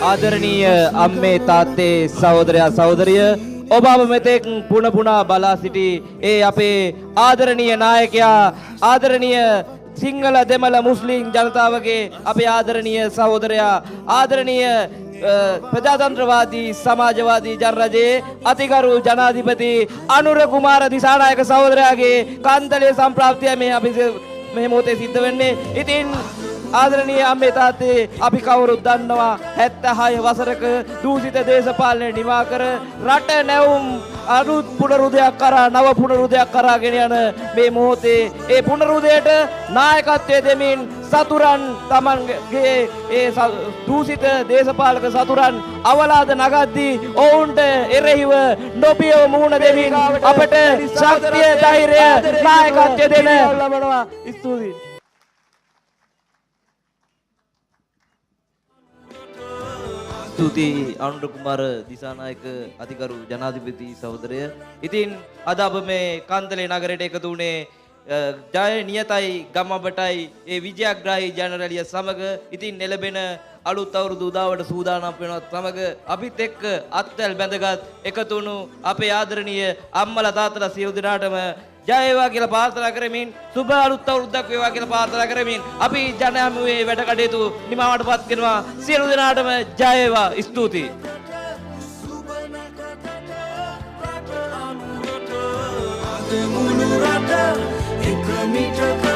ආදරණීය අම්මේ තාත්තේ සහෝදරයා සහෝදරිය ඔබ අප මෙතෙක් පුන පුනා බලා සිටි ඒ අපේ ආදරණීය නායකයා ආදරණීය සිංහල දෙමළ මුස්ලිම් ජනතාවගේ අපේ ආදරණීය සහෝදරයා ආදරණීය ප්‍රජාතන්ත්‍රවාදී සමාජවාදී ජනරජයේ අතිගරු ජනාධිපති අනුර කුමාර දිසානායක සහෝදරයාගේ කාන්තලයේ සම්ප්‍රාප්තිය මේ අපි මේ මොහොතේ සිද්ධ වෙන්නේ. ඉතින් ආදරණීය අම්මේ තාත්තේ අපි කවුරුත් දන්නවා 76 වසරක දූෂිත දේශපාලනය නිමා කර රට නැවුම් අලුත් පුනරුදයක් කරා නව පුනරුදයක් කරාගෙන යන මේ මොහොතේ ඒ පුනරුදයට නායකත්වයේ දෙමින් සතුරන් තමන්ගේ ඒ දූෂිත දේශපාලක සතුරන් අවලාද නගද්දී ඔවුන්ට එරෙහිව නොබියව මුහුණ දෙමින් අපට ශක්තිය ධෛර්යය නායකත්වය දෙන ලබනවා. ස්තුතියි. ස්තුතියි අනුර කුමාර දිසානායක අතිගරු ජනාධිපති සහෝදරය. ඉතින් අද අප මේ කන්තලේ නගරයට එකතු වුණේ ජය නියතයි ගමබටයි ඒ විජයග්‍රාහී ජනරැලිය සමග ඉතින් එළබෙන අලුත් අවුරුදු උදාවට සූදානම් වෙනවත් සමග අපිත් එක්ක අත්වැල් බැඳගත් එකතු වුණු අපේ ආදරණීය අම්මලා තාත්තලා සියලු දෙනාටම ජය වේවා කියලා ප්‍රාර්ථනා කරමින් සුබ අලුත් අවුරුද්දක් වේවා කියලා ප්‍රාර්ථනා කරමින් අපි ජන හමුවේ වැඩ කටයුතු නිමවටපත් කරනවා. සියලු දෙනාටම ජය වේවා. ස්තුතියි. Mulut rata, ikut mitra